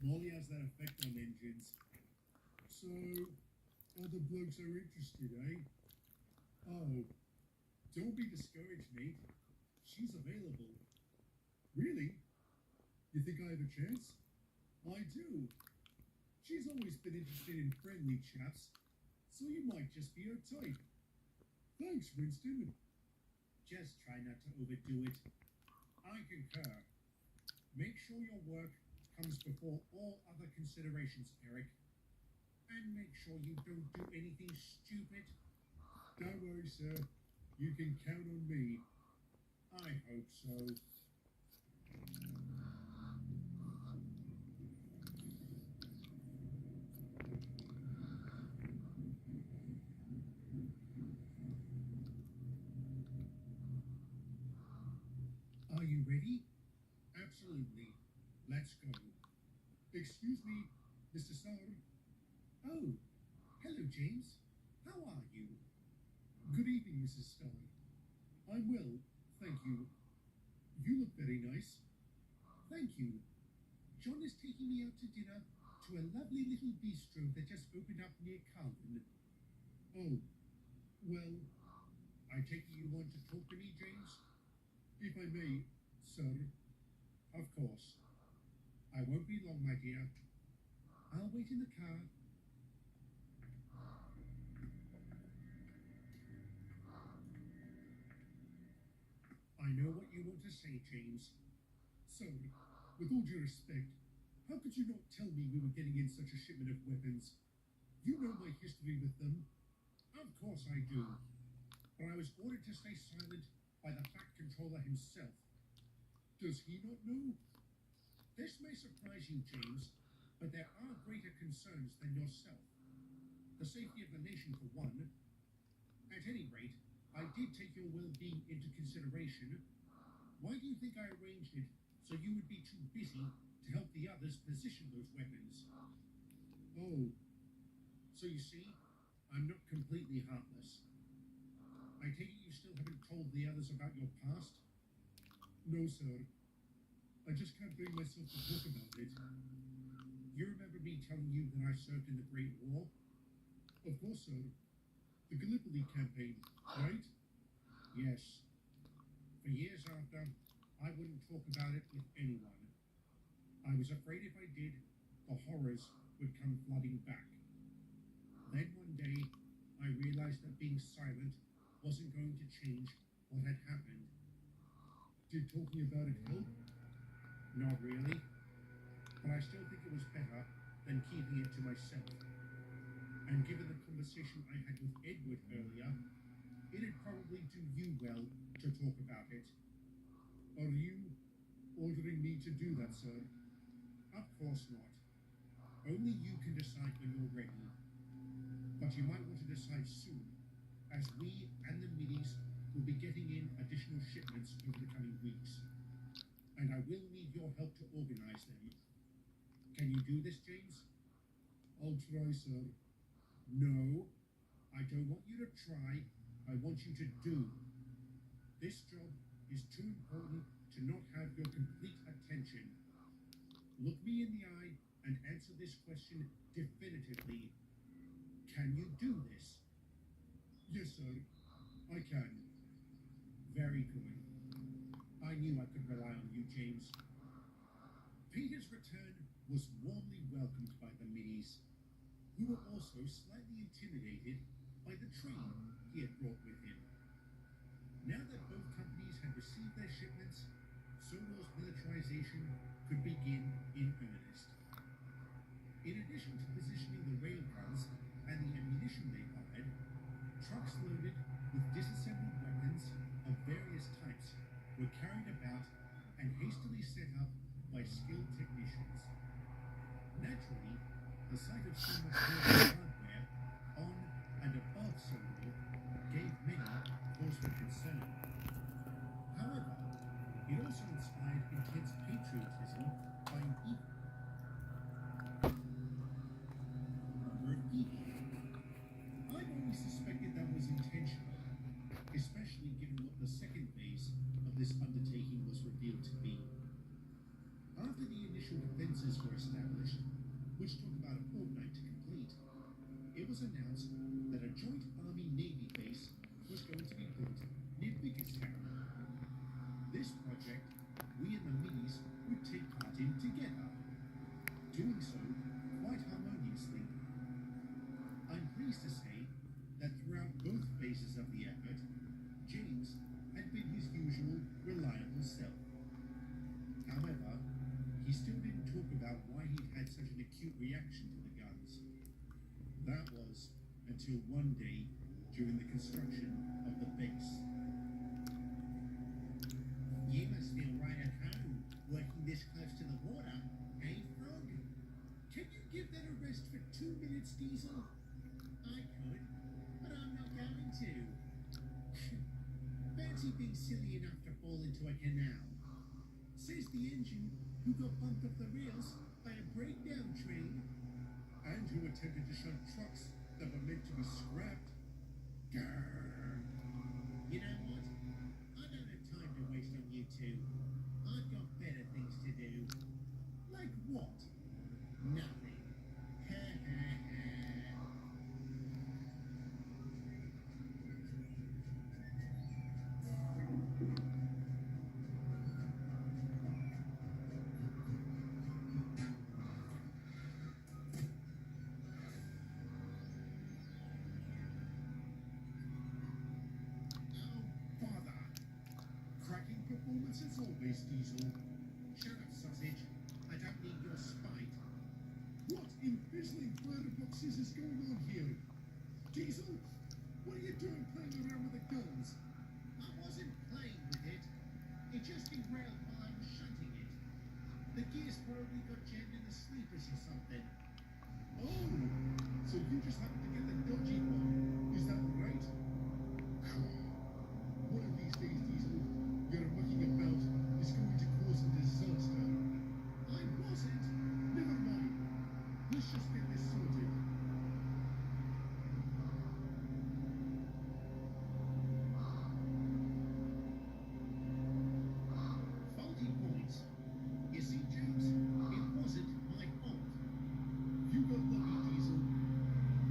Molly has that effect on engines. So, other blokes are interested, eh? Oh, don't be discouraged, mate. She's available. Really? You think I have a chance? I do. She's always been interested in friendly chaps, so you might just be her type. Thanks, Winston. Just try not to overdo it. I concur. Make sure your work comes before all other considerations, Eric. And make sure you don't do anything stupid. Don't worry, sir. You can count on me. I hope so. Are you ready? Absolutely. Let's go. Excuse me, Mr. Sodor. Oh, hello, James. How are you? Good evening, Mrs. Starr. I'm well, thank you. You look very nice. Thank you. John is taking me out to dinner to a lovely little bistro that just opened up near Carlton. Oh, well, I take it you want to talk to me, James? If I may, sir. Of course. I won't be long, my dear. I'll wait in the car. I know what you want to say, James. So, with all due respect, how could you not tell me we were getting in such a shipment of weapons? You know my history with them. Of course I do. But I was ordered to stay silent by the Fact Controller himself. Does he not know? This may surprise you, James, but there are greater concerns than yourself. The safety of the nation, for one. At any rate, I did take your well-being into consideration. Why do you think I arranged it so you would be too busy to help the others position those weapons? Oh, so you see, I'm not completely heartless. I take it you still haven't told the others about your past? No, sir. I just can't bring myself to talk about it. You remember me telling you that I served in the Great War? Of course, sir. The Gallipoli campaign, right? Yes. For years after, I wouldn't talk about it with anyone. I was afraid if I did, the horrors would come flooding back. Then one day, I realized that being silent wasn't going to change what had happened. Did talking about it help? Not really. But I still think it was better than keeping it to myself. And given the conversation I had with Edward earlier, it'd probably do you well to talk about it. Are you ordering me to do that, sir? Of course not. Only you can decide when you're ready. But you might want to decide soon, as we and the middies will be getting in additional shipments over the coming weeks. And I will need your help to organize them. Can you do this, James? I'll try, sir. No, I don't want you to try. I want you to do. This job is too important to not have your complete attention. Look me in the eye and answer this question definitively. Can you do this? Yes, sir. I can. Very good. I knew I could rely on you, James. Peter's return was warmly welcomed by the middies, who were also slightly intimidated by the train he had brought with him. Now that both companies had received their shipments, Sodor's militarization could begin in earnest. In addition to positioning the railguns and the ammunition they fired, trucks loaded with disassembled weapons of various types were carried about and hastily set up by skilled technicians. Naturally, the sight of so much hardware on and above Sodor gave many cause for concern. However, it also inspired intense patriotism by an equal number of people. I've always suspected that was intentional, especially given what the second phase of this undertaking was revealed to be. After the initial initial defences were established, which took about a fortnight to complete, it was announced that a joint Army-Navy base was going to be built near Biggerstown. This project, we and the Minis would take part in together, doing so quite harmoniously. I'm pleased to say that throughout both phases of the effort, James had been his usual reliable self. However, he still didn't talk about why he'd had such an acute reaction to the guns. That was until one day during the construction of the base. You must feel right at home working this close to the water, eh, Frog? Can you give that a rest for 2 minutes, Diesel? I could, but I'm not going to. Fancy being silly enough to fall into a canal. Says the engine who got bumped off the rails by a breakdown train, and who attempted to shunt trucks that were meant to be scrapped. Grrr. You know what? I don't have time to waste on you two. I've got better things to do. Like what? Nothing. Ha ha ha. Father. Cracking performance as always, Diesel. Shut up, sausage. I don't need your spite. What in fizzling fireboxes is going on here? Diesel, what are you doing playing around with the guns? I wasn't playing with it. It just derailed while I was shunting it. The gears probably got jammed in the sleepers or something. Oh, so you just happened to get the dodgy one. Is that right? One of these days, Diesel, your mucking about is going to cause a disaster. I wasn't. Never mind. Let's just get this sorted. Faulty points. You see, James, it wasn't my fault. You got lucky, Diesel.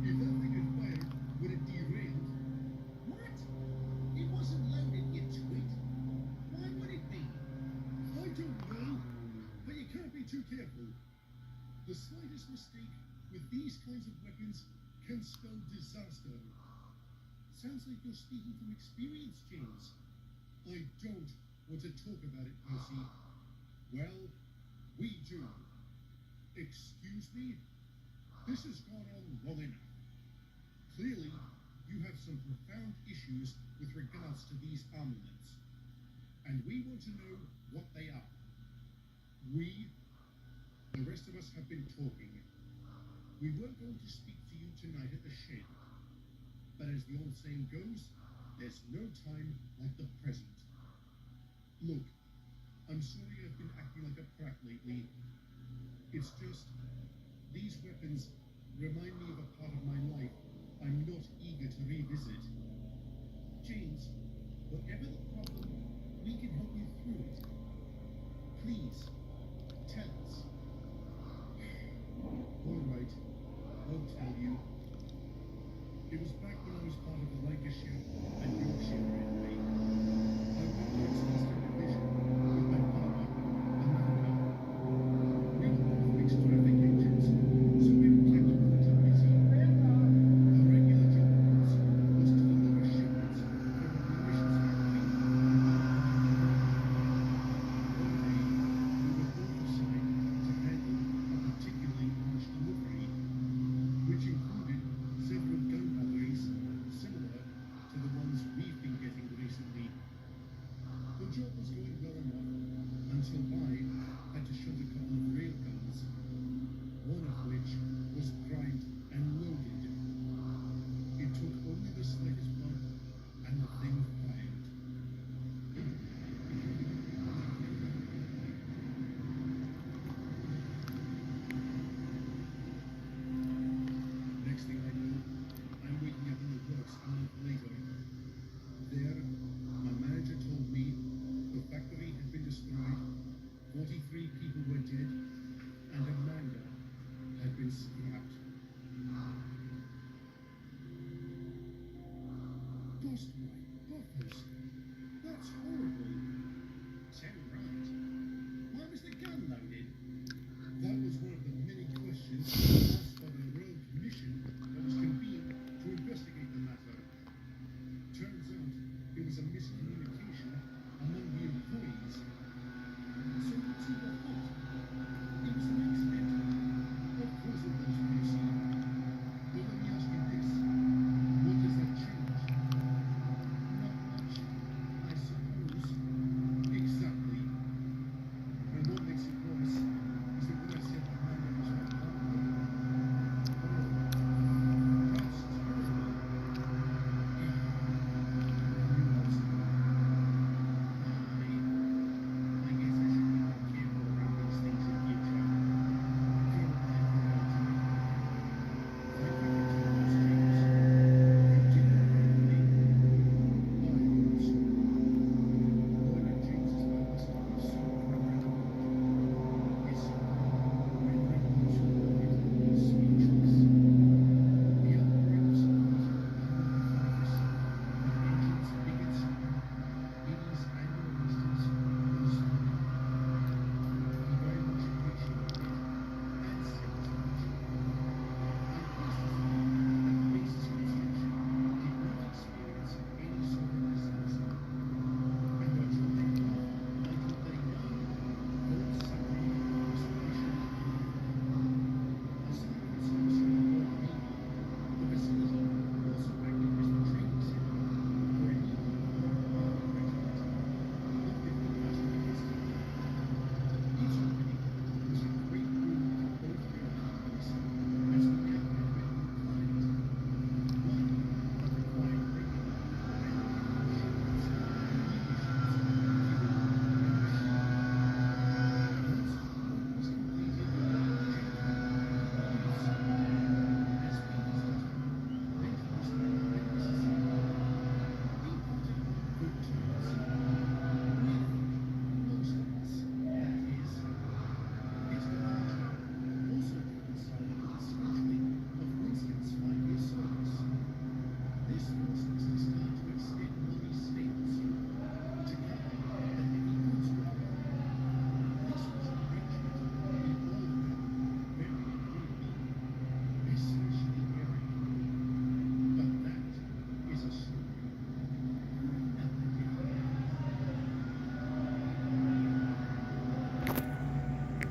If that thing had fired, would it derailed? What? It wasn't loaded, you twit. Why would it be? I don't know, but you can't be too careful. The slightest mistake with these kinds of weapons can spell disaster. Sounds like you're speaking from experience, James. I don't want to talk about it, Percy. Well, we do. Excuse me? This has gone on long enough. Clearly, you have some profound issues with regards to these armaments. And we want to know what they are. We, the rest of us, have been talking. We were going to speak to you tonight at the shed. But as the old saying goes, there's no time like the present. Look, I'm sorry I've been acting like a prat lately. It's just, these weapons remind me of a part of my life I'm not eager to revisit. James, whatever the problem, we can help you through it. Please, tell us. All right, I'll tell you. It was back when I was part of the Lancashire and